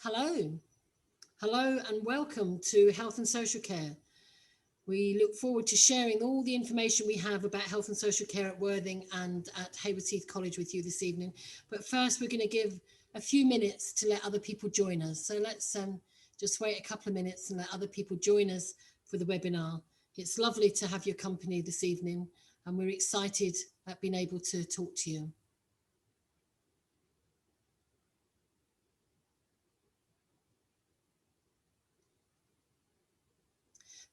Hello. Hello and welcome to Health and Social Care. We look forward to sharing all the information we have about health and social care at Worthing and at Hayward Heath College with you this evening. But first, we're going to give a few minutes to let other people join us. So let's just wait a couple of minutes and let other people join us for the webinar. It's lovely to have your company this evening, and we're excited at being able to talk to you.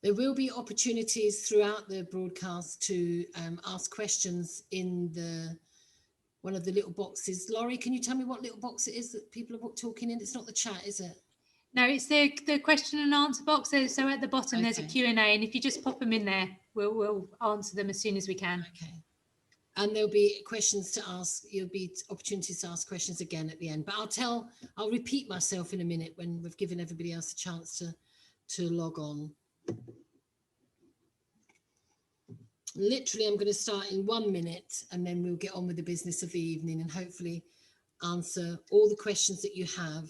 There will be opportunities throughout the broadcast to ask questions in one of the little boxes. Laurie, can you tell me what little box it is that people are talking in? It's not the chat, is it? No, it's the question and answer box. So at the bottom, there's a Q&A, and if you just pop them in there, we'll answer them as soon as we can. Okay. And there'll be questions to ask. There'll be opportunities to ask questions again at the end. But I'll repeat myself in a minute when we've given everybody else a chance to log on. Literally, I'm going to start in 1 minute, and then we'll get on with the business of the evening and hopefully answer all the questions that you have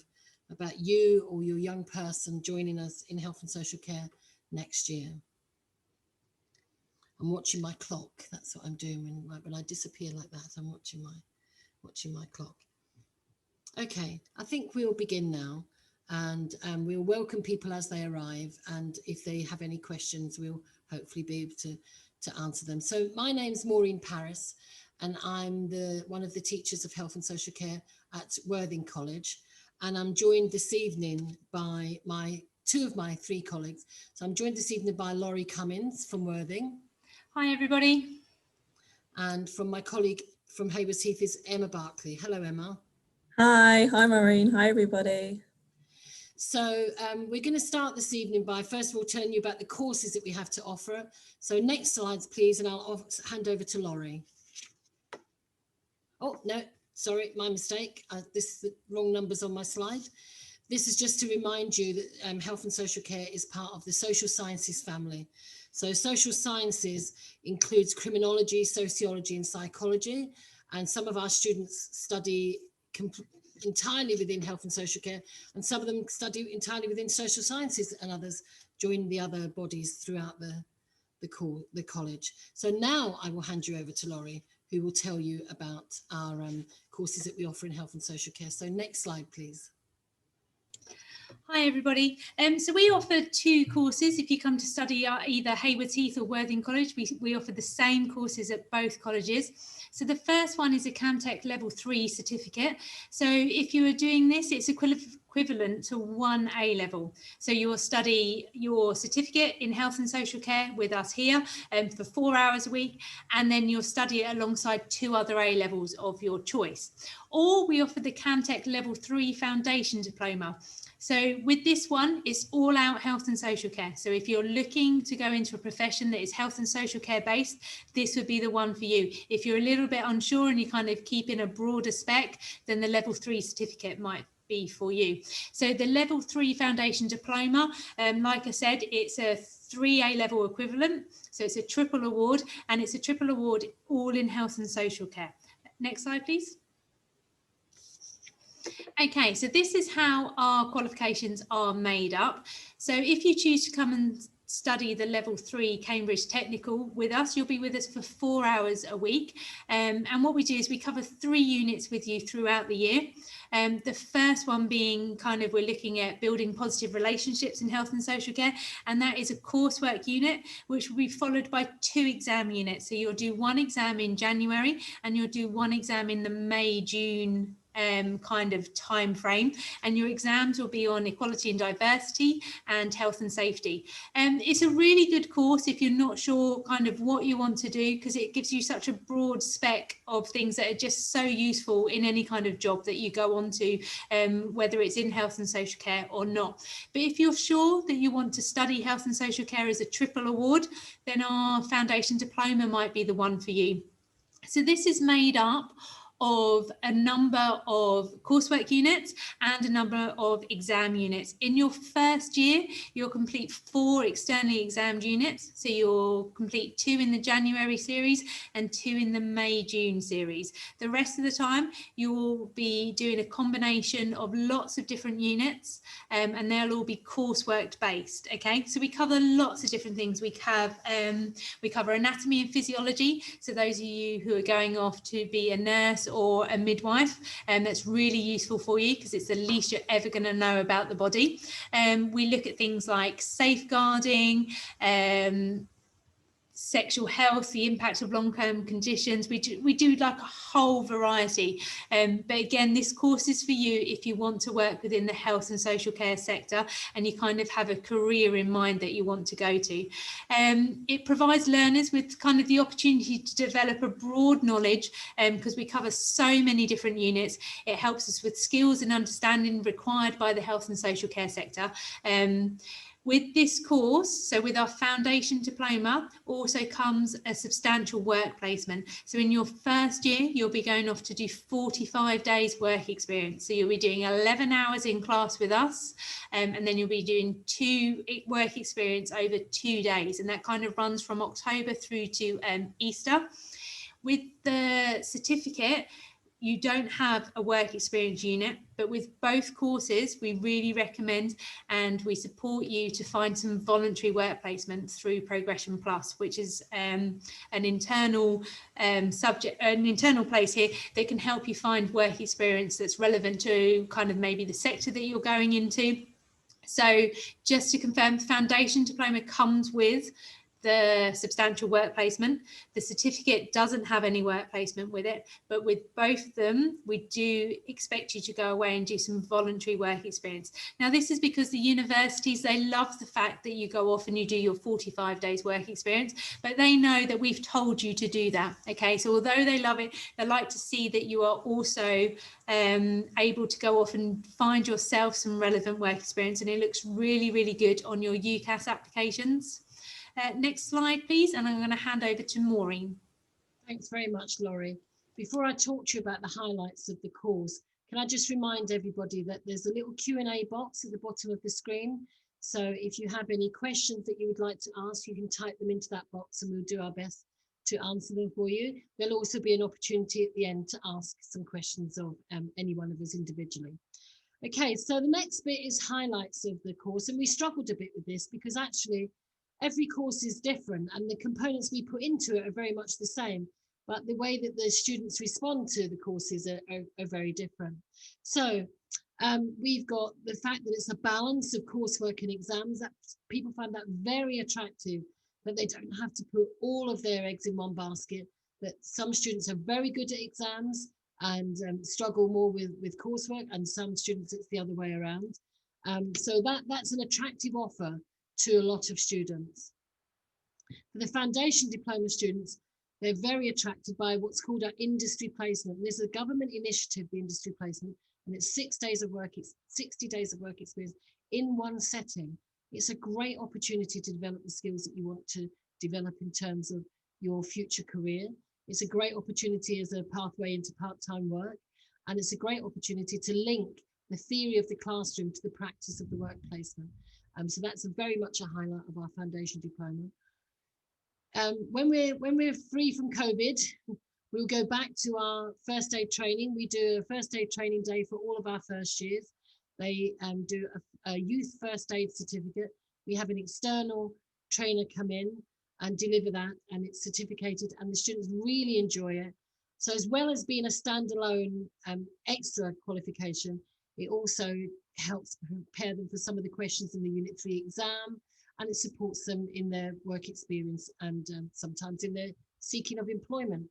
about you or your young person joining us in health and social care next year. I'm watching my clock. That's what I'm doing when I disappear like that. I'm watching my clock. Okay, I think we'll begin now, and we'll welcome people as they arrive. And if they have any questions, we'll hopefully be able to answer them. So my name's Maureen Paris, and I'm one of the teachers of health and social care at Worthing College. And I'm joined this evening by two of my three colleagues. So I'm joined this evening by Laurie Cummins from Worthing. Hi, everybody. And from my colleague from Hayward Heath is Emma Barkley. Hello, Emma. Hi Maureen. Hi, everybody. So we're going to start this evening by, first of all, telling you about the courses that we have to offer. So next slides, please, and I'll hand over to Laurie. Oh, no, sorry, my mistake. This is the wrong numbers on my slide. This is just to remind you that health and social care is part of the social sciences family. So social sciences includes criminology, sociology, and psychology. And some of our students study entirely within health and social care, and some of them study entirely within social sciences, and others join the other bodies throughout the college. So now I will hand you over to Laurie, who will tell you about our courses that we offer in health and social care. So next slide, please. Hi, everybody. So we offer two courses. If you come to study at either Hayward Heath or Worthing College, we offer the same courses at both colleges. So the first one is a CamTech Level 3 certificate. So if you are doing this, it's equivalent to 1 A-level. So you'll study your certificate in health and social care with us here for 4 hours a week, and then you'll study it alongside 2 other A-levels of your choice. Or we offer the CamTech Level 3 Foundation Diploma. So with this one, it's all out health and social care. So if you're looking to go into a profession that is health and social care based, this would be the one for you. If you're a little bit unsure and you kind of keep in a broader spec, then the Level 3 certificate might be for you. So the Level 3 Foundation Diploma, like I said, it's a 3 A-level equivalent. So it's a triple award, and it's a triple award all in health and social care. Next slide, please. Okay, so this is how our qualifications are made up. So if you choose to come and study the Level 3 Cambridge Technical with us, you'll be with us for 4 hours a week. And what we do is we cover 3 units with you throughout the year. The first one being we're looking at building positive relationships in health and social care. And that is a coursework unit, which will be followed by 2 exam units. So you'll do 1 exam in January, and you'll do 1 exam in the May-June kind of time frame, and your exams will be on equality and diversity and health and safety. It's a really good course if you're not sure kind of what you want to do, because it gives you such a broad spec of things that are just so useful in any kind of job that you go on to, whether it's in health and social care or not. But if you're sure that you want to study health and social care as a triple award, then our foundation diploma might be the one for you. So this is made up of a number of coursework units and a number of exam units. In your first year, you'll complete 4 externally examined units. So you'll complete 2 in the January series and 2 in the May-June series. The rest of the time, you will be doing a combination of lots of different units, and they'll all be coursework based. Okay, so we cover lots of different things. We cover anatomy and physiology. So those of you who are going off to be a nurse or a midwife, and that's really useful for you because it's the least you're ever going to know about the body. We look at things like safeguarding, sexual health, the impact of long-term conditions. We do like a whole variety, but again, this course is for you if you want to work within the health and social care sector and you kind of have a career in mind that you want to go to. It provides learners with kind of the opportunity to develop a broad knowledge, because we cover so many different units. It helps us with skills and understanding required by the health and social care sector. With this course, so with our foundation diploma, also comes a substantial work placement. So in your first year, you'll be going off to do 45 days work experience. So you'll be doing 11 hours in class with us, and then you'll be doing 2 work experience over 2 days. And that kind of runs from October through to Easter. With the certificate, you don't have a work experience unit, but with both courses, we really recommend and we support you to find some voluntary work placement through Progression Plus, which is an internal place here that can help you find work experience that's relevant to kind of maybe the sector that you're going into. So just to confirm, the foundation diploma comes with the substantial work placement. The certificate doesn't have any work placement with it, but with both of them, we do expect you to go away and do some voluntary work experience. Now, this is because the universities, they love the fact that you go off and you do your 45 days work experience, but they know that we've told you to do that. Okay, so although they love it, they like to see that you are also able to go off and find yourself some relevant work experience, and it looks really, really good on your UCAS applications. Next slide, please, and I'm going to hand over to Maureen. Thanks very much, Laurie. Before I talk to you about the highlights of the course, can I just remind everybody that there's a little Q&A box at the bottom of the screen. So if you have any questions that you would like to ask, you can type them into that box and we'll do our best to answer them for you. There'll also be an opportunity at the end to ask some questions of any one of us individually. Okay, so the next bit is highlights of the course, and we struggled a bit with this because actually every course is different and the components we put into it are very much the same, but the way that the students respond to the courses are very different. So we've got the fact that it's a balance of coursework and exams. That people find that very attractive, that they don't have to put all of their eggs in one basket, that some students are very good at exams and struggle more with coursework, and some students it's the other way around. So that's an attractive offer to a lot of students. For the foundation diploma students, they're very attracted by what's called our industry placement. This is a government initiative, the industry placement, and it's 60 days of work experience in one setting. It's a great opportunity to develop the skills that you want to develop in terms of your future career. It's a great opportunity as a pathway into part-time work, and it's a great opportunity to link the theory of the classroom to the practice of the work placement. So that's very much a highlight of our foundation diploma. When we're free from COVID, we'll go back to our first aid training. We do a first aid training day for all of our first years. They do a youth first aid certificate. We have an external trainer come in and deliver that, and it's certificated, and the students really enjoy it. So as well as being a standalone extra qualification, it also helps prepare them for some of the questions in the Unit 3 exam, and it supports them in their work experience and sometimes in their seeking of employment.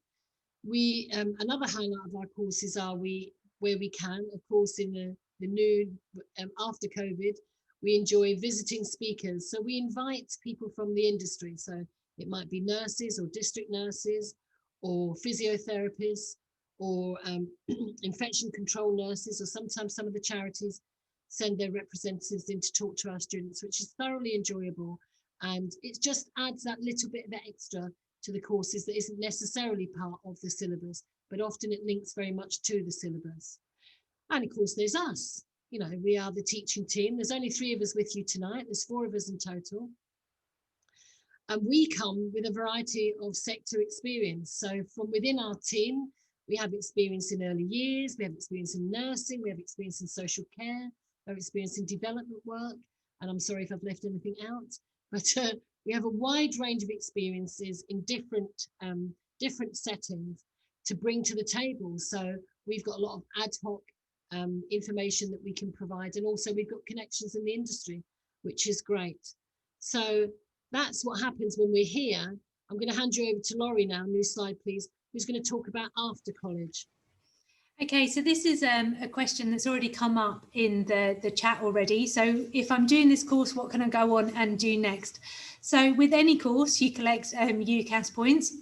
Another highlight of our courses are where we can, of course, in the new, after COVID, we enjoy visiting speakers. So we invite people from the industry. So it might be nurses or district nurses or physiotherapists or infection control nurses, or sometimes some of the charities send their representatives in to talk to our students, which is thoroughly enjoyable. And it just adds that little bit of extra to the courses that isn't necessarily part of the syllabus, but often it links very much to the syllabus. And of course, there's us. You know, we are the teaching team. There's only 3 of us with you tonight. There's 4 of us in total. And we come with a variety of sector experience. So from within our team, we have experience in early years, we have experience in nursing, we have experience in social care, we have experience in development work. And I'm sorry if I've left anything out, but we have a wide range of experiences in different settings to bring to the table. So we've got a lot of ad hoc information that we can provide. And also we've got connections in the industry, which is great. So that's what happens when we're here. I'm going to hand you over to Laurie now. New slide, please. Who's going to talk about after college? Okay, so this is a question that's already come up in the chat already. So if I'm doing this course, what can I go on and do next? So with any course, you collect UCAS points.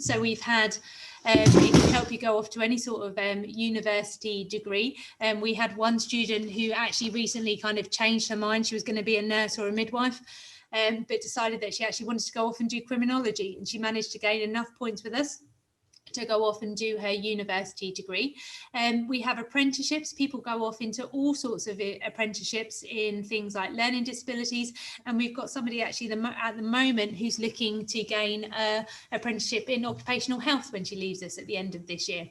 So we've had it can help you go off to any sort of university degree. And we had one student who actually recently kind of changed her mind. She was going to be a nurse or a midwife, but decided that she actually wanted to go off and do criminology. And she managed to gain enough points with us to go off and do her university degree. We have apprenticeships. People go off into all sorts of apprenticeships in things like learning disabilities. And we've got somebody actually at the moment who's looking to gain an apprenticeship in occupational health when she leaves us at the end of this year.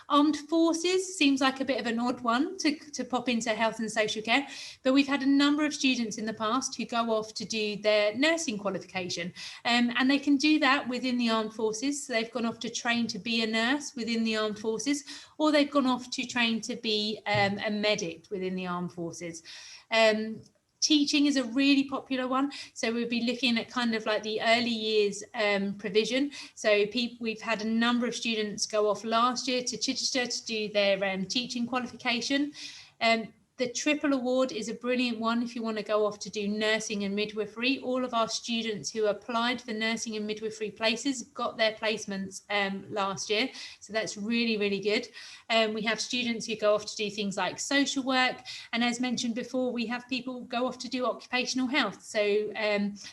Armed Forces seems like a bit of an odd one to pop into health and social care, but we've had a number of students in the past who go off to do their nursing qualification, and they can do that within the Armed Forces. So they've gone off to train to be a nurse within the Armed Forces, or they've gone off to train to be a medic within the Armed Forces. Teaching is a really popular one. So we'll be looking at kind of like the early years provision. So we've had a number of students go off last year to Chichester to do their teaching qualification. The triple award is a brilliant one if you want to go off to do nursing and midwifery. All of our students who applied for nursing and midwifery places got their placements last year. So that's really, really good. We have students who go off to do things like social work. And as mentioned before, we have people go off to do occupational health. So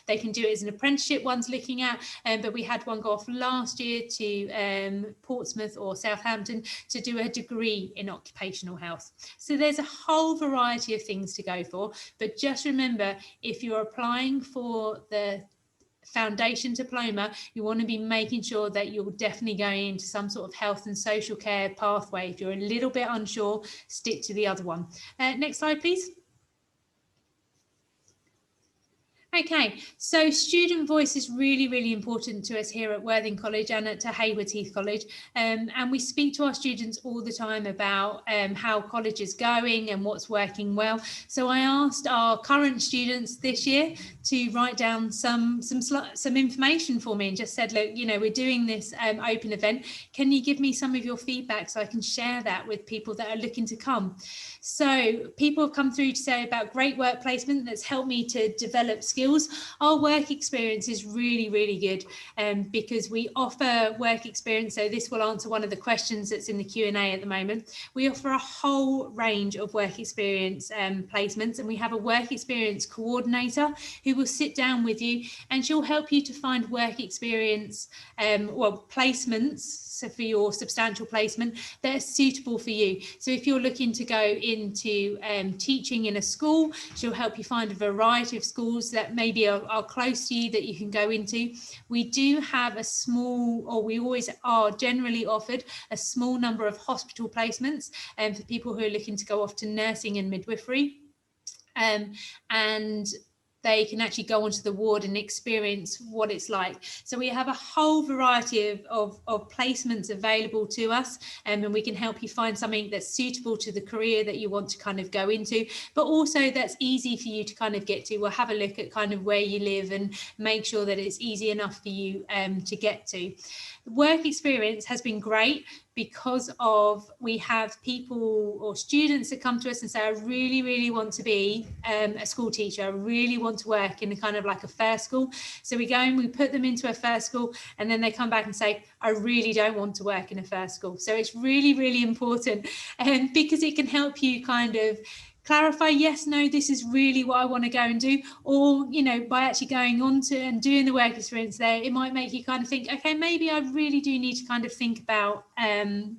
they can do it as an apprenticeship, one's looking at, but we had one go off last year to Portsmouth or Southampton to do a degree in occupational health. So there's a whole variety of things to go for, but just remember, if you're applying for the foundation diploma, you want to be making sure that you're definitely going into some sort of health and social care pathway. If you're a little bit unsure, stick to the other one. Next slide, please. Okay, so student voice is really, really important to us here at Worthing College and at Hayward Heath College. And we speak to our students all the time about how college is going and what's working well. So I asked our current students this year to write down some information for me and just said, look, you know, we're doing this open event. Can you give me some of your feedback so I can share that with people that are looking to come? So people have come through to say about great work placement that's helped me to develop skills. Our work experience is really, really good because we offer work experience. So this will answer one of the questions that's in the Q&A at the moment. We offer a whole range of work experience placements, and we have a work experience coordinator who will sit down with you and she'll help you to find work experience, placements. So for your substantial placement that are suitable for you. So if you're looking to go into teaching in a school, she'll help you find a variety of schools that maybe are close to you that you can go into. We do have a small, or we always are generally offered a small number of hospital placements for people who are looking to go off to nursing and midwifery. And they can actually go onto the ward and experience what it's like. So we have a whole variety of placements available to us, and we can help you find something that's suitable to the career that you want to kind of go into, but also that's easy for you to kind of get to. We'll have a look at kind of where you live and make sure that it's easy enough for you to get to. Work experience has been great because of we have people or students that come to us and say, I really, really want to be a school teacher. I really want to work in a kind of like a fair school. So we go and we put them into a fair school, and then they come back and say, I really don't want to work in a fair school. So it's really, really important because it can help you kind of clarify, yes, no, this is really what I want to go and do, or, you know, by actually going on to and doing the work experience there, it might make you kind of think, okay, maybe I really do need to kind of think about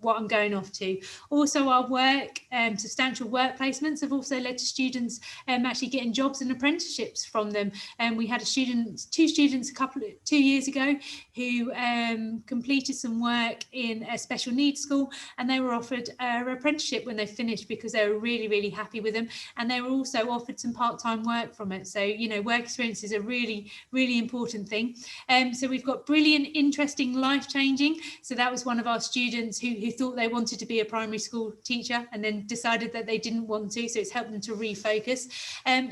what I'm going off to. Also, our work, substantial work placements have also led to students actually getting jobs and apprenticeships from them. And we had two students 2 years ago who completed some work in a special needs school, and they were offered an apprenticeship when they finished because they were really, really happy with them, and they were also offered some part-time work from it. So, you know, work experience is a really, really important thing. So we've got brilliant, interesting, life-changing. So that was one of our students who thought they wanted to be a primary school teacher and then decided that they didn't want to, so it's helped them to refocus.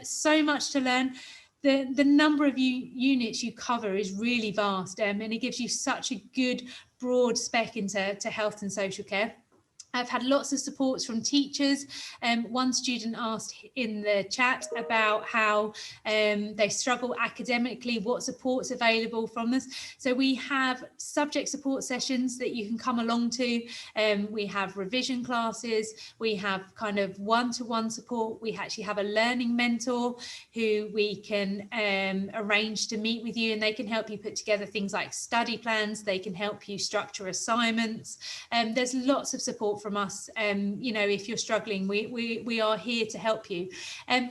So much to learn. The number of units you cover is really vast, and it gives you such a good broad spec into health and social care. I've had lots of supports from teachers. One student asked in the chat about how they struggle academically, what support's available from us. So we have subject support sessions that you can come along to. We have revision classes. We have kind of one-to-one support. We actually have a learning mentor who we can arrange to meet with you, and they can help you put together things like study plans. They can help you structure assignments. There's lots of support from us. You know, if you're struggling, we are here to help you.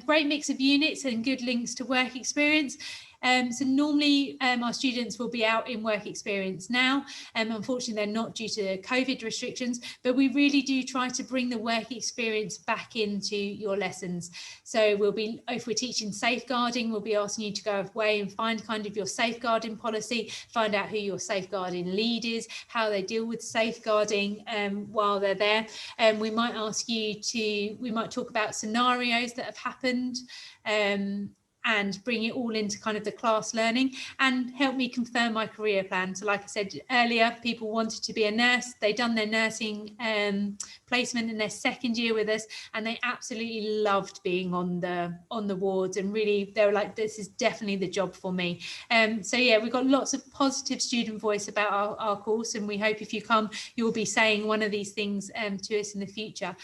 Great mix of units and good links to work experience. So normally our students will be out in work experience now. Unfortunately, they're not due to COVID restrictions, but we really do try to bring the work experience back into your lessons. So we'll be, if we're teaching safeguarding, we'll be asking you to go away and find kind of your safeguarding policy, find out who your safeguarding lead is, how they deal with safeguarding while they're there. We might ask you to, we might talk about scenarios that have happened, and bring it all into kind of the class learning, and help me confirm my career plan. So like I said earlier, people wanted to be a nurse. They've done their nursing placement in their second year with us, and they absolutely loved being on the wards, and really they were like, this is definitely the job for me. So yeah, we've got lots of positive student voice about our course, and we hope if you come, you'll be saying one of these things to us in the future.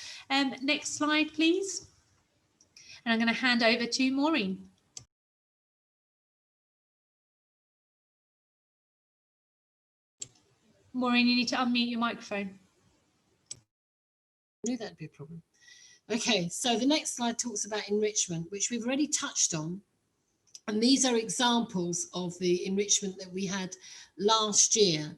Next slide, please. And I'm going to hand over to Maureen. Maureen, you need to unmute your microphone. I knew that'd be a problem. Okay, so the next slide talks about enrichment, which we've already touched on. And these are examples of the enrichment that we had last year,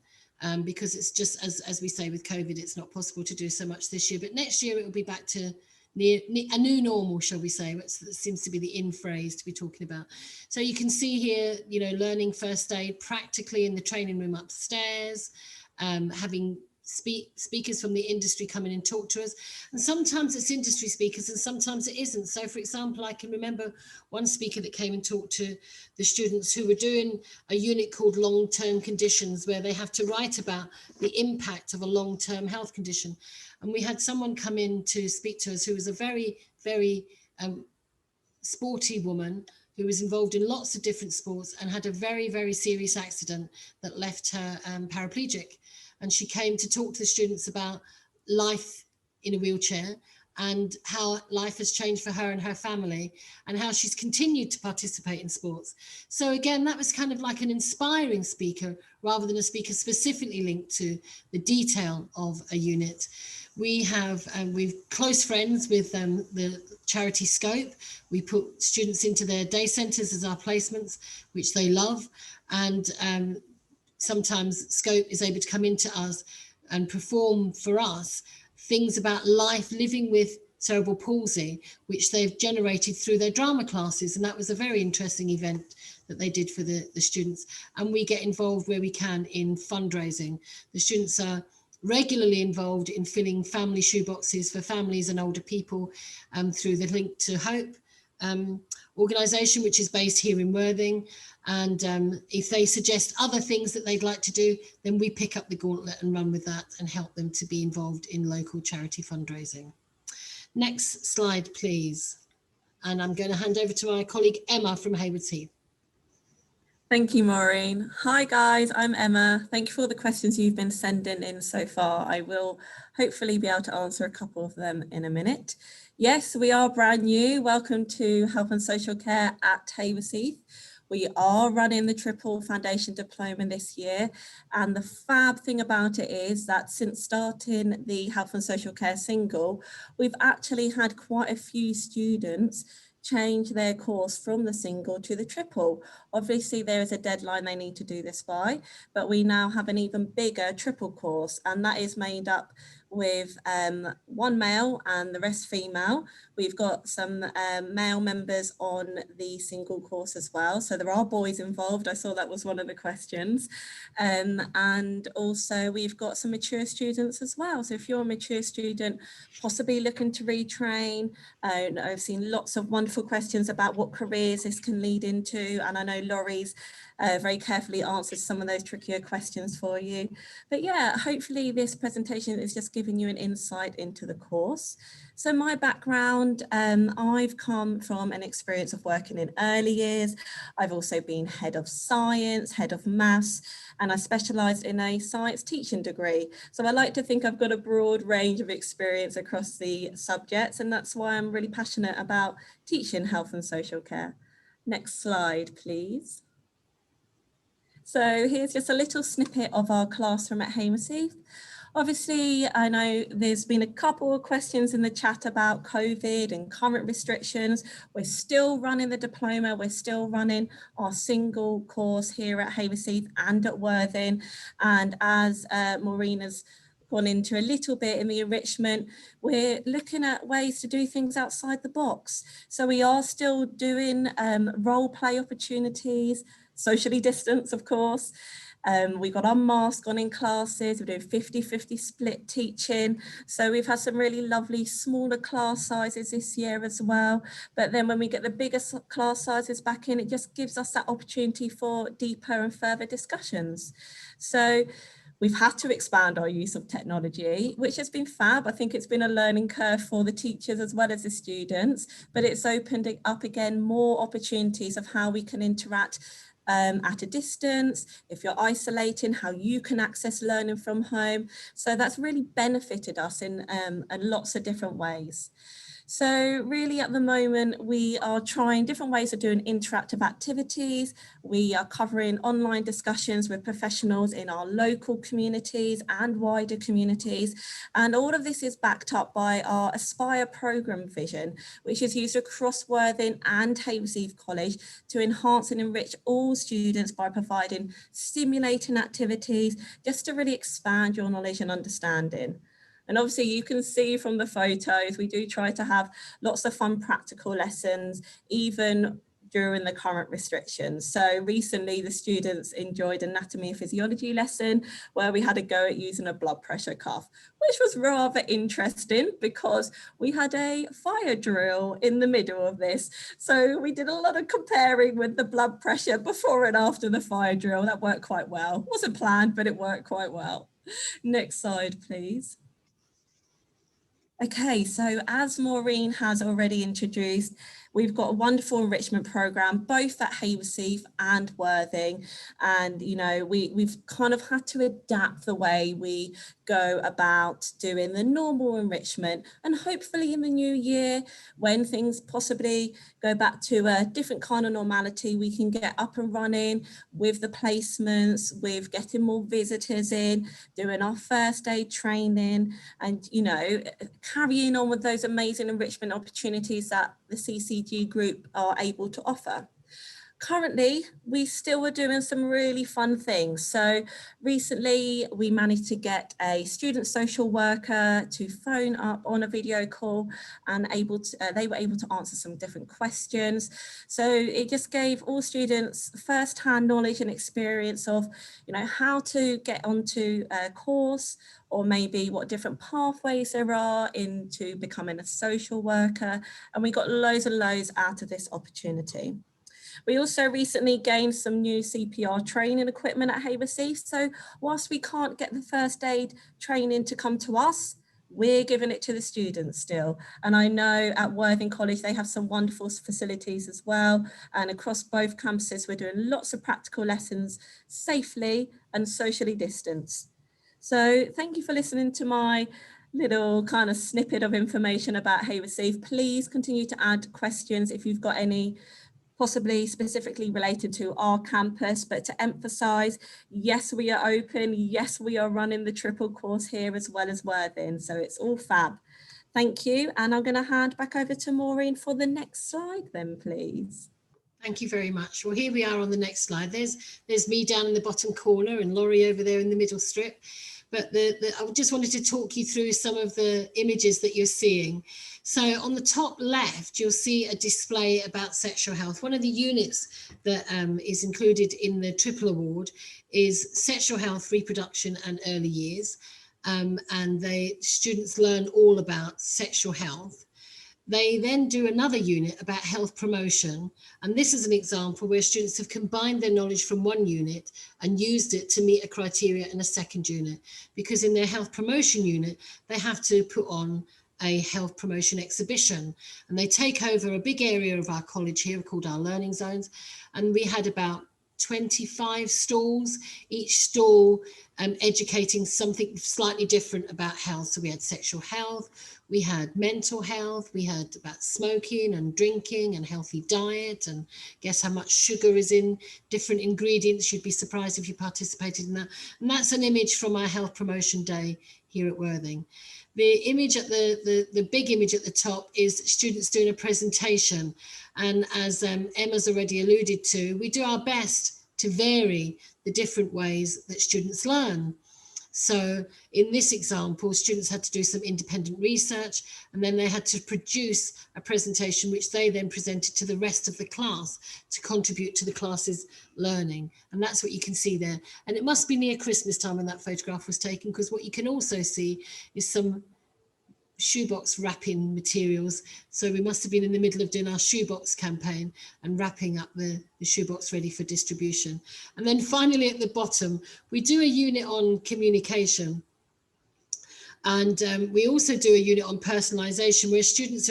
because it's just, as we say, with COVID, it's not possible to do so much this year. But next year, it will be back to a new normal, shall we say, which seems to be the in phrase to be talking about. So you can see here, you know, learning first aid practically in the training room upstairs, having speakers from the industry come in and talk to us, and sometimes it's industry speakers and sometimes it isn't. So for example, I can remember one speaker that came and talked to the students who were doing a unit called long-term conditions, where they have to write about the impact of a long-term health condition. And we had someone come in to speak to us who was a very, very sporty woman who was involved in lots of different sports and had a very, very serious accident that left her paraplegic. And she came to talk to the students about life in a wheelchair and how life has changed for her and her family, and how she's continued to participate in sports. So again, that was kind of like an inspiring speaker rather than a speaker specifically linked to the detail of a unit. We're close friends with the charity Scope. We put students into their day centres as our placements, which they love. And sometimes Scope is able to come into us and perform for us things about life living with cerebral palsy, which they've generated through their drama classes. And that was a very interesting event that they did for the students. And we get involved where we can in fundraising. The students are regularly involved in filling family shoeboxes for families and older people through the Link to Hope organisation, which is based here in Worthing. And if they suggest other things that they'd like to do, then we pick up the gauntlet and run with that and help them to be involved in local charity fundraising. Next slide, please. And I'm going to hand over to my colleague Emma from Haywards Heath. Thank you, Maureen. Hi guys, I'm Emma. Thank you for all the questions you've been sending in so far. I will hopefully be able to answer a couple of them in a minute. Yes, we are brand new. Welcome to Health and Social Care at Haverseath. We are running the Triple Foundation Diploma this year. And the fab thing about it is that since starting the Health and Social Care single, we've actually had quite a few students change their course from the single to the triple. Obviously, there is a deadline they need to do this by, but we now have an even bigger triple course, and that is made up with one male and the rest female. We've got some male members on the single course as well. So there are boys involved. I saw that was one of the questions. And also we've got some mature students as well. So if you're a mature student, possibly looking to retrain, I've seen lots of wonderful questions about what careers this can lead into. And I know Laurie's very carefully answered some of those trickier questions for you. But yeah, hopefully this presentation is just giving you an insight into the course. So my background, I've come from an experience of working in early years. I've also been head of science, head of maths, and I specialised in a science teaching degree. So I like to think I've got a broad range of experience across the subjects, and that's why I'm really passionate about teaching health and social care. Next slide, please. So here's just a little snippet of our classroom at Haverseath. Obviously, I know there's been a couple of questions in the chat about COVID and current restrictions. We're still running the diploma. We're still running our single course here at Haverseath and at Worthing. And as Maureen has gone into a little bit in the enrichment, we're looking at ways to do things outside the box. So we are still doing role play opportunities, socially distanced, of course. We've got unmasked on in classes. We're doing 50-50 split teaching. So we've had some really lovely smaller class sizes this year as well. But then when we get the bigger class sizes back in, it just gives us that opportunity for deeper and further discussions. So we've had to expand our use of technology, which has been fab. I think it's been a learning curve for the teachers as well as the students, but it's opened up again more opportunities of how we can interact at a distance, if you're isolating, how you can access learning from home. So that's really benefited us in lots of different ways. So really at the moment, we are trying different ways of doing interactive activities. We are covering online discussions with professionals in our local communities and wider communities. And all of this is backed up by our Aspire programme vision, which is used across Worthing and Haverseath College to enhance and enrich all students by providing stimulating activities just to really expand your knowledge and understanding. And obviously you can see from the photos, we do try to have lots of fun practical lessons, even during the current restrictions. So recently the students enjoyed anatomy and physiology lesson where we had a go at using a blood pressure cuff, which was rather interesting because we had a fire drill in the middle of this. So we did a lot of comparing with the blood pressure before and after the fire drill. That worked quite well. Wasn't planned, but it worked quite well. Next slide, please. Okay, so as Maureen has already introduced, we've got a wonderful enrichment programme, both at Haverseath and Worthing. And, you know, we've kind of had to adapt the way we go about doing the normal enrichment. And hopefully in the new year, when things possibly go back to a different kind of normality, we can get up and running with the placements, with getting more visitors in, doing our first aid training, and, you know, carrying on with those amazing enrichment opportunities that the CCG group are able to offer. Currently, we still are doing some really fun things. So recently we managed to get a student social worker to phone up on a video call and they were able to answer some different questions. So it just gave all students first-hand knowledge and experience of, you know, how to get onto a course, or maybe what different pathways there are into becoming a social worker. And we got loads and loads out of this opportunity. We also recently gained some new CPR training equipment at Haverseath. So whilst we can't get the first aid training to come to us, We're giving it to the students still. And I know at Worthing College, they have some wonderful facilities as well. And across both campuses, we're doing lots of practical lessons safely and socially distanced. So thank you for listening to my little kind of snippet of information about Hayward Heath. Please continue to add questions if you've got any, possibly specifically related to our campus, but to emphasize, yes, we are open. Yes, we are running the triple course here as well as Worthing. So it's all fab. Thank you. And I'm going to hand back over to Maureen for the next slide then, please. Thank you very much. Well, here we are on the next slide. There's me down in the bottom corner and Laurie over there in the middle strip. But I just wanted to talk you through some of the images that you're seeing. So on the top left, you'll see a display about sexual health. One of the units that is included in the Triple Award is sexual health, reproduction and early years. And students learn all about sexual health. They then do another unit about health promotion. And this is an example where students have combined their knowledge from one unit and used it to meet a criteria in a second unit. Because in their health promotion unit, they have to put on a health promotion exhibition. And they take over a big area of our college here called our learning zones. And we had about 25 stalls, each stall educating something slightly different about health. So we had sexual health, we had mental health, we had about smoking and drinking and healthy diet, and guess how much sugar is in different ingredients. You'd be surprised if you participated in that. And that's an image from our health promotion day here at Worthing. The image at the big image at the top is students doing a presentation. And as Emma's already alluded to, we do our best to vary the different ways that students learn. So in this example, students had to do some independent research, and then they had to produce a presentation which they then presented to the rest of the class to contribute to the class's learning. And that's what you can see there. And it must be near Christmas time when that photograph was taken, because what you can also see is some shoebox wrapping materials. So we must have been in the middle of doing our shoebox campaign and wrapping up the shoebox ready for distribution. And then finally at the bottom, we do a unit on communication. And we also do a unit on personalization where students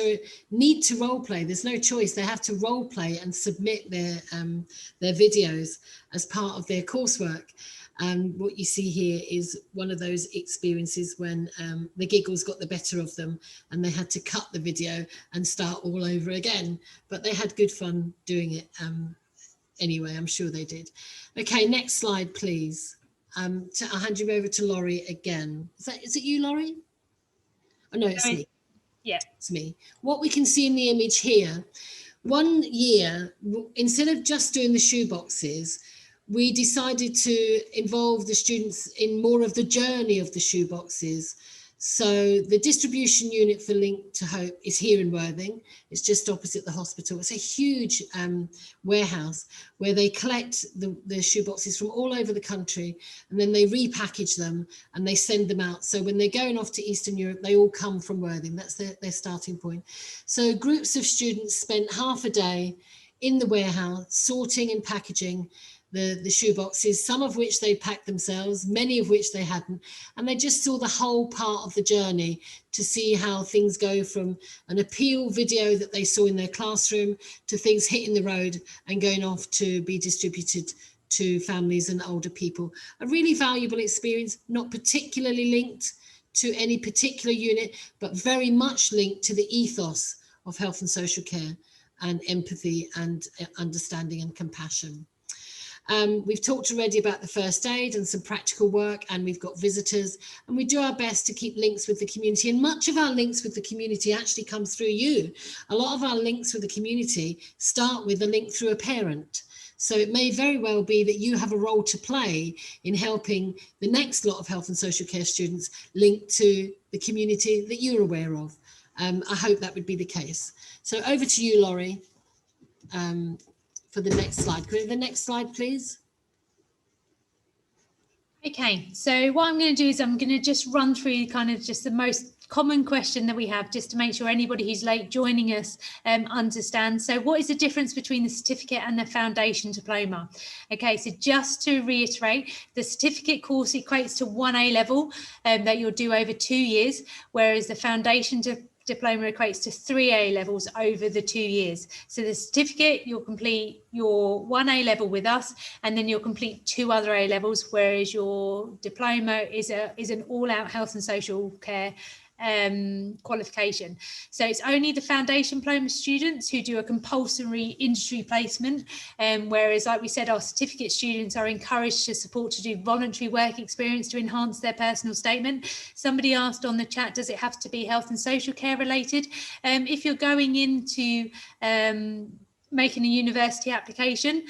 need to role play. There's no choice. They have to role play and submit their videos as part of their coursework. And what you see here is one of those experiences when the giggles got the better of them and they had to cut the video and start all over again. But they had good fun doing it anyway, I'm sure they did. Okay, next slide, please. I'll hand you over to Laurie again. Is it you, Laurie? Oh, no, it's me. Yeah. It's me. What we can see in the image here, one year, instead of just doing the shoeboxes, we decided to involve the students in more of the journey of the shoeboxes. So the distribution unit for Link to Hope is here in Worthing. It's just opposite the hospital. It's a huge warehouse where they collect the shoeboxes from all over the country, and then they repackage them and they send them out. So when they're going off to Eastern Europe, they all come from Worthing. That's their starting point. So groups of students spent half a day in the warehouse sorting and packaging the shoeboxes, some of which they packed themselves, many of which they hadn't, and they just saw the whole part of the journey to see how things go from an appeal video that they saw in their classroom to things hitting the road and going off to be distributed to families and older people. A really valuable experience, not particularly linked to any particular unit, but very much linked to the ethos of health and social care and empathy and understanding and compassion. We've talked already about the first aid and some practical work, and we've got visitors, and we do our best to keep links with the community. And much of our links with the community actually comes through you. A lot of our links with the community start with a link through a parent. So it may very well be that you have a role to play in helping the next lot of health and social care students link to the community that you're aware of. I hope that would be the case. So over to you, Laurie. For the next slide. Could we have the next slide, please? Okay, so what I'm going to do is I'm going to just run through kind of just the most common question that we have, just to make sure anybody who's late joining us understands. So what is the difference between the certificate and the foundation diploma? Okay, so just to reiterate, the certificate course equates to 1 A level that you'll do over 2 years, whereas the foundation diploma equates to 3 A levels over the 2 years. So the certificate, you'll complete your 1 A level with us, and then you'll complete 2 other A levels, whereas your diploma is an all-out health and social care qualification. So it's only the foundation diploma students who do a compulsory industry placement, whereas, like we said, our certificate students are encouraged to support to do voluntary work experience to enhance their personal statement. Somebody asked on the chat, does it have to be health and social care related? If you're going into making a university application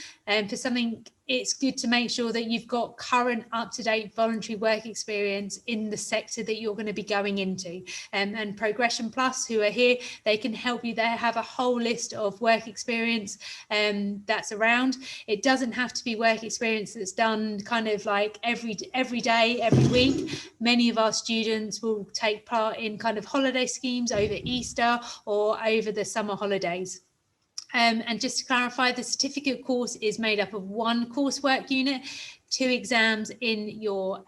for something, it's good to make sure that you've got current up-to-date voluntary work experience in the sector that you're going to be going into. And Progression Plus, who are here, they can help you. They have a whole list of work experience that's around. It doesn't have to be work experience that's done kind of like every day, every week. Many of our students will take part in kind of holiday schemes over Easter or over the summer holidays. And just to clarify, the certificate course is made up of 1 coursework unit, 2 exams in your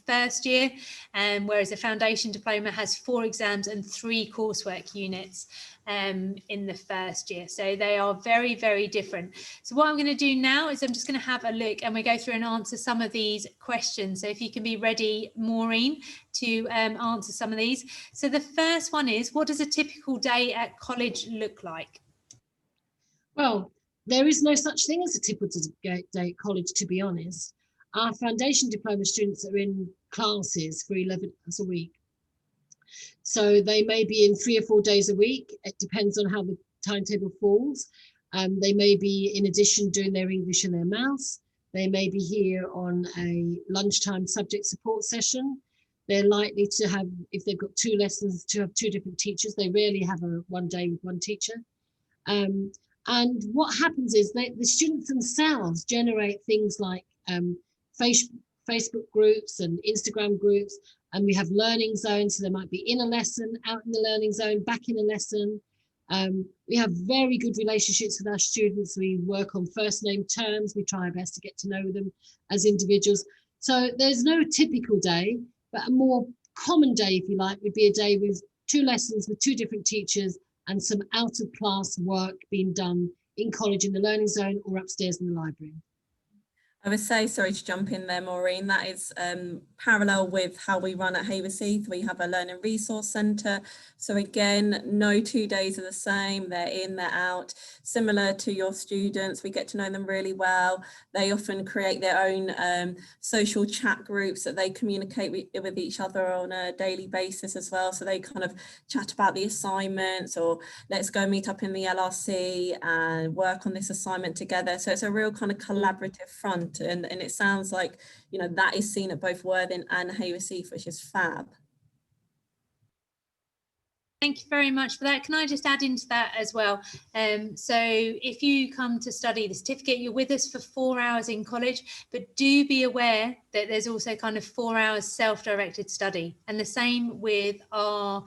first year, whereas a foundation diploma has 4 exams and 3 coursework units in the first year. So they are very, very different. So what I'm going to do now is I'm just going to have a look and we go through and answer some of these questions. So if you can be ready, Maureen, to answer some of these. So the first one is, what does a typical day at college look like? Well, there is no such thing as a typical day at college, to be honest. Our foundation diploma students are in classes for 11 hours a week. So they may be in 3 or 4 days a week. It depends on how the timetable falls. They may be, in addition, doing their English and their maths. They may be here on a lunchtime subject support session. They're likely to have, if they've got 2 lessons, to have 2 different teachers. They rarely have a 1 day with 1 teacher. And what happens is the students themselves generate things like Facebook groups and Instagram groups, and we have learning zones. So they might be in a lesson, out in the learning zone, back in a lesson. We have very good relationships with our students. We work on first name terms. We try our best to get to know them as individuals. So there's no typical day, but a more common day, if you like, would be a day with 2 lessons with 2 different teachers and some out of class work being done in college in the learning zone or upstairs in the library. I would say, sorry to jump in there, Maureen, that is parallel with how we run at Hayward-Heath. We have a learning resource centre. So again, no 2 days are the same. They're in, they're out. Similar to your students, we get to know them really well. They often create their own social chat groups that they communicate with each other on a daily basis as well. So they kind of chat about the assignments, or let's go meet up in the LRC and work on this assignment together. So it's a real kind of collaborative front. And it sounds like, you know, that is seen at both Worthing and Hayward-Heath, which is fab. Thank you very much for that. Can I just add into that as well? So if you come to study the certificate, you're with us for 4 hours in college, but do be aware that there's also kind of 4 hours self-directed study, and the same with our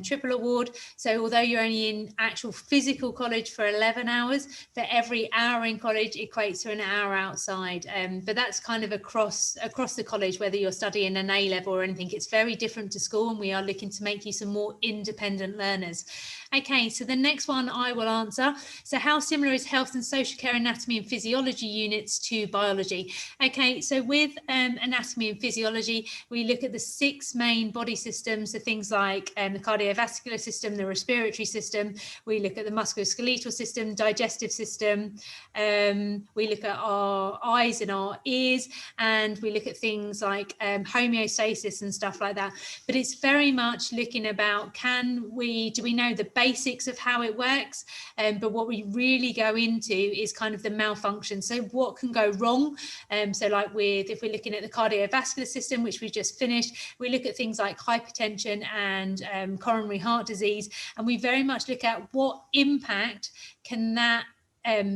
triple award. So although you're only in actual physical college for 11 hours, for every hour in college equates to an hour outside. But that's kind of across the college, whether you're studying an A level or anything. It's very different to school, and we are looking to make you some more independent learners. Okay, so the next one I will answer. So how similar is health and social care anatomy and physiology units to biology? Okay, so with anatomy and physiology, we look at the 6 main body systems, so things like the cardiovascular system, the respiratory system. We look at the musculoskeletal system, digestive system. We look at our eyes and our ears, and we look at things like homeostasis and stuff like that. But it's very much looking about, do we know the basics of how it works? But what we really go into is kind of the malfunction. So what can go wrong? So like if we're looking at the cardiovascular system, which we just finished, we look at things like hypertension and coronary heart disease, and we very much look at what impact can that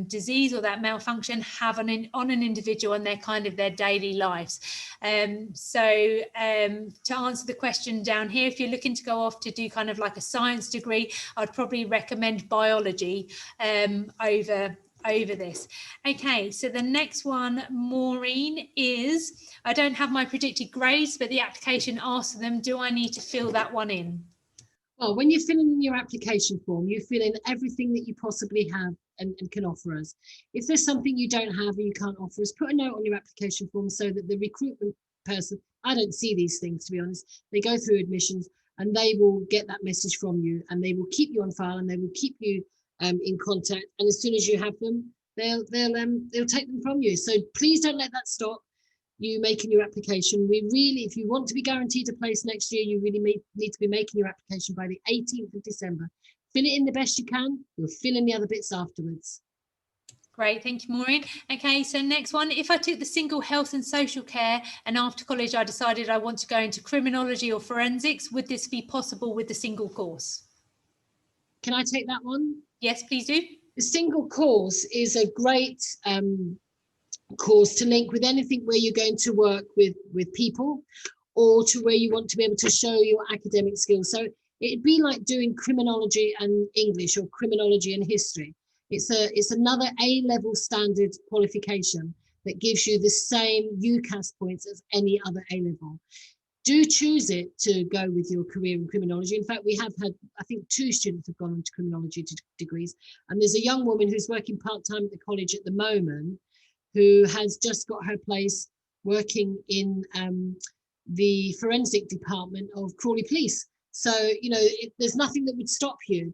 disease or that malfunction have on an individual and their daily lives. To answer the question down here, if you're looking to go off to do kind of like a science degree, I'd probably recommend biology over this. Okay, so the next one, Maureen, is, I don't have my predicted grades, but the application asks them, do I need to fill that one in? Well, when you're filling in your application form, you fill in everything that you possibly have and can offer us. If there's something you don't have or you can't offer us, put a note on your application form so that the recruitment person, I don't see these things, to be honest, they go through admissions and they will get that message from you and they will keep you on file and they will keep you in contact. And as soon as you have them, they'll take them from you. So please don't let that stop you making your application. We really, if you want to be guaranteed a place next year, you really need to be making your application by the 18th of December. Fill it in the best you can. You'll fill in the other bits afterwards. Great, thank you, Maureen. Okay, so next one, if I took the single health and social care and after college I decided I want to go into criminology or forensics, would this be possible with the single course? Can I take that one? Yes, please do. The single course is a great course to link with anything where you're going to work with people or to where you want to be able to show your academic skills. So it'd be like doing criminology and English or criminology and history. It's another A-level standard qualification that gives you the same UCAS points as any other A-level. Do choose it to go with your career in criminology. In fact, we have had, I think 2 students have gone into criminology degrees, and there's a young woman who's working part-time at the college at the moment who has just got her place working in the forensic department of Crawley Police. So, you know, there's nothing that would stop you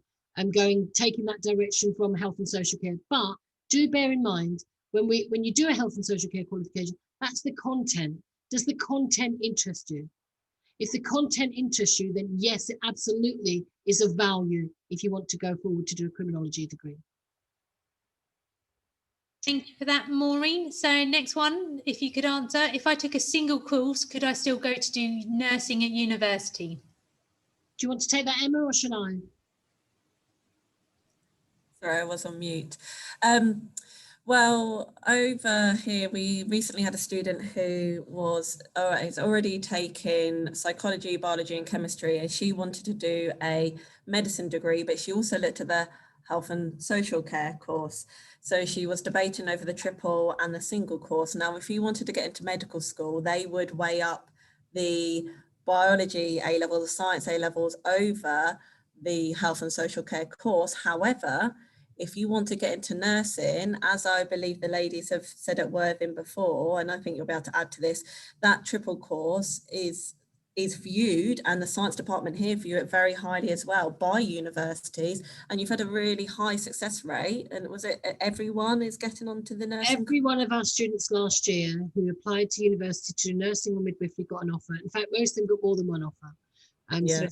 taking that direction from health and social care. But do bear in mind, when you do a health and social care qualification, that's the content. Does the content interest you? If the content interests you, then yes, it absolutely is of value if you want to go forward to do a criminology degree. Thank you for that, Maureen. So next one, if you could answer, if I took a single course, could I still go to do nursing at university? Do you want to take that, Emma, or should I? Sorry, I was on mute. Well, over here, we recently had a student who is already taking psychology, biology and chemistry, and she wanted to do a medicine degree, but she also looked at the health and social care course. So she was debating over the triple and the single course. Now, if you wanted to get into medical school, they would weigh up the biology A-level, the science A-levels over the health and social care course. However, if you want to get into nursing, as I believe the ladies have said at Worthing before, and I think you'll be able to add to this, that triple course is viewed, and the science department here view it very highly as well by universities, and you've had a really high success rate. And was it everyone is getting onto the nursing? Every one of our students last year who applied to university to do nursing or midwifery got an offer. In fact, most of them got more than one offer. So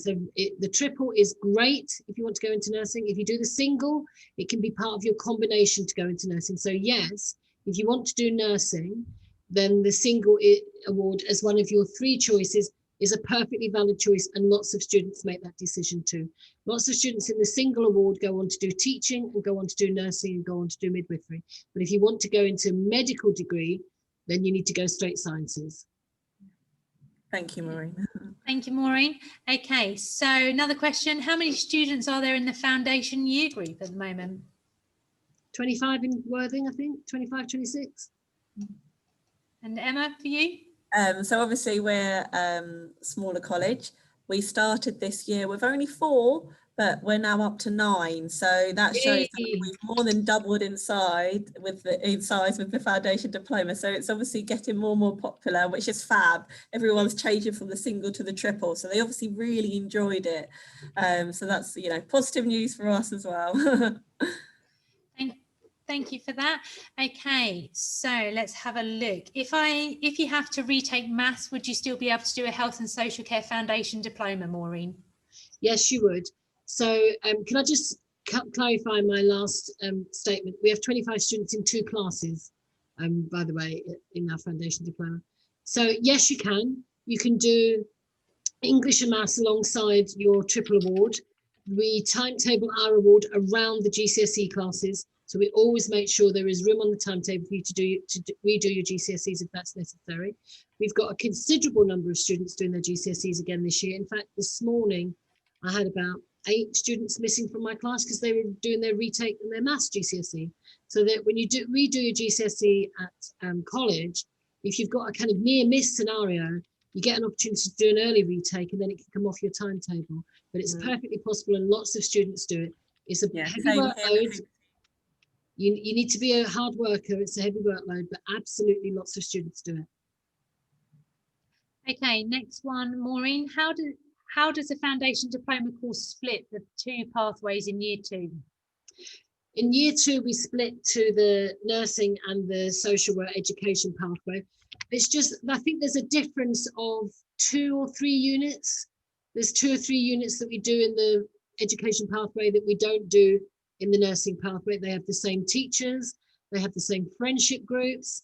the triple is great if you want to go into nursing. If you do the single, it can be part of your combination to go into nursing. So yes, if you want to do nursing, then the single award as one of your 3 choices is a perfectly valid choice, and lots of students make that decision too. Lots of students in the single award go on to do teaching and go on to do nursing and go on to do midwifery. But if you want to go into medical degree, then you need to go straight sciences. Thank you, Maureen. Thank you, Maureen. Okay, so another question. How many students are there in the foundation year group at the moment? 25 in Worthing, I think, 25, 26. And Emma, for you? So obviously we're smaller college. We started this year with only 4, but we're now up to 9. So that shows that we've more than doubled in size with the foundation diploma. So it's obviously getting more and more popular, which is fab. Everyone's changing from the single to the triple. So they obviously really enjoyed it. So that's, you know, positive news for us as well. Thank you for that. Okay, so let's have a look. If you have to retake maths, would you still be able to do a health and social care foundation diploma, Maureen? Yes, you would. So can I just clarify my last statement? We have 25 students in 2 classes, by the way, in our foundation diploma. So yes, you can. You can do English and maths alongside your triple award. We timetable our award around the GCSE classes. So we always make sure there is room on the timetable for you to redo your GCSEs if that's necessary. We've got a considerable number of students doing their GCSEs again this year. In fact, this morning I had about 8 students missing from my class because they were doing their retake and their maths GCSE. So that when you redo your GCSE at college, if you've got a kind of near miss scenario, you get an opportunity to do an early retake and then it can come off your timetable. But it's perfectly possible and lots of students do it. It's a heavy workload. You need to be a hard worker. It's a heavy workload, but absolutely lots of students do it. Okay, next one, Maureen. How does the foundation diploma course split the 2 pathways in year 2? In year 2, we split to the nursing and the social work education pathway. It's just, I think there's a difference of 2 or 3 units. There's 2 or 3 units that we do in the education pathway that we don't do in the nursing pathway. They have the same teachers, they have the same friendship groups.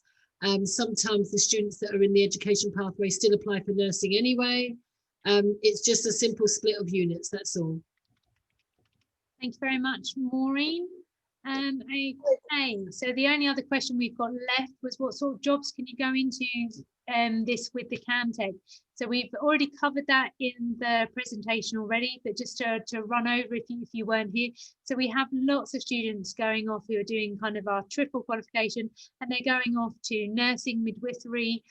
Sometimes the students that are in the education pathway still apply for nursing anyway. It's just a simple split of units, that's all. Thank you very much, Maureen. Okay, so the only other question we've got left was what sort of jobs can you go into this with the CamTech? So we've already covered that in the presentation already, but just to run over if you weren't here. So we have lots of students going off who are doing kind of our triple qualification, and they're going off to nursing, midwifery,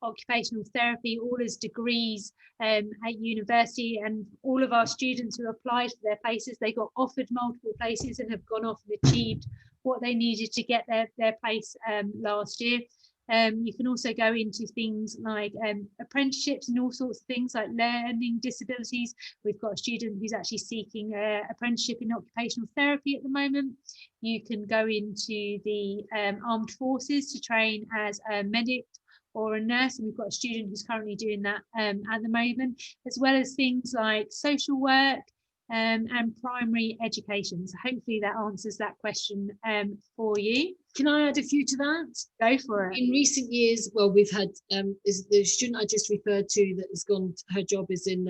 occupational therapy, all as degrees at university. And all of our students who applied for their places, they got offered multiple places and have gone off and achieved what they needed to get their place last year. You can also go into things like apprenticeships and all sorts of things like learning disabilities. We've got a student who's actually seeking an apprenticeship in occupational therapy at the moment. You can go into the armed forces to train as a medic or a nurse, and we've got a student who's currently doing that at the moment, as well as things like social work and primary education. So hopefully that answers that question for you. Can I add a few to that? Go for it. In recent years, well, we've had the student I just referred to that has gone, her job is in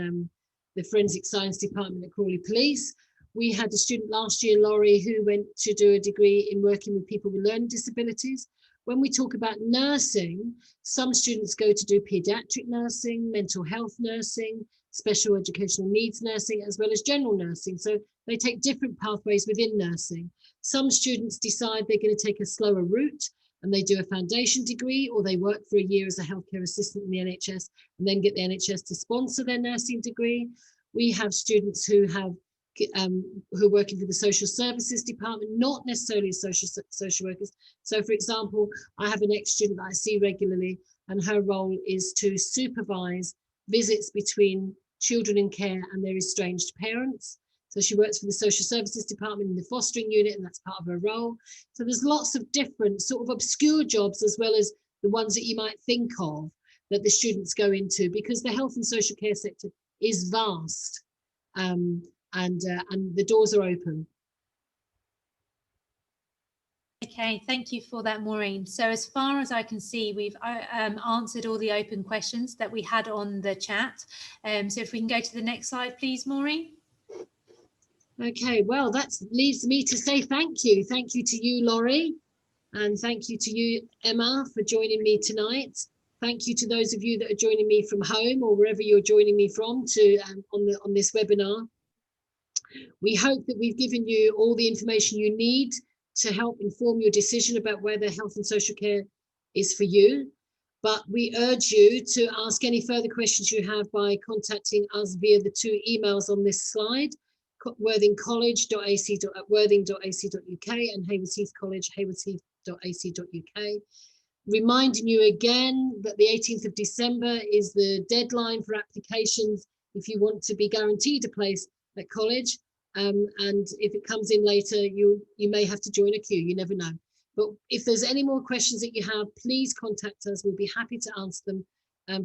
the Forensic Science Department at Crawley Police. We had a student last year, Laurie, who went to do a degree in working with people with learning disabilities. When we talk about nursing, some students go to do paediatric nursing, mental health nursing, special educational needs nursing, as well as general nursing. So they take different pathways within nursing. Some students decide they're going to take a slower route and they do a foundation degree, or they work for a year as a healthcare assistant in the NHS and then get the NHS to sponsor their nursing degree. We have students who are working for the social services department, not necessarily social workers. So for example, I have an ex-student that I see regularly, and her role is to supervise visits between children in care and their estranged parents. So she works for the social services department in the fostering unit, and that's part of her role. So there's lots of different sort of obscure jobs, as well as the ones that you might think of that the students go into, because the health and social care sector is vast. And the doors are open. Okay, thank you for that, Maureen. So as far as I can see, we've answered all the open questions that we had on the chat. So if we can go to the next slide, please, Maureen. Okay, well, that leaves me to say thank you. Thank you to you, Laurie, and thank you to you, Emma, for joining me tonight. Thank you to those of you that are joining me from home or wherever you're joining me from on this webinar. We hope that we've given you all the information you need to help inform your decision about whether health and social care is for you. But we urge you to ask any further questions you have by contacting us via the 2 emails on this slide, worthingcollege.ac.uk and Haywards College, haywardsheath.ac.uk. Reminding you again that the 18th of December is the deadline for applications if you want to be guaranteed a place at college, and if it comes in later, you may have to join a queue. You never know. But if there's any more questions that you have, please contact us. We'll be happy to answer them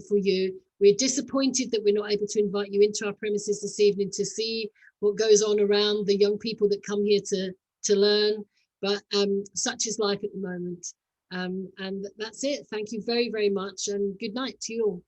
for you. We're disappointed that we're not able to invite you into our premises this evening to see what goes on around the young people that come here to learn, but such is life at the moment. And that's it. Thank you very, very much, and good night to you all.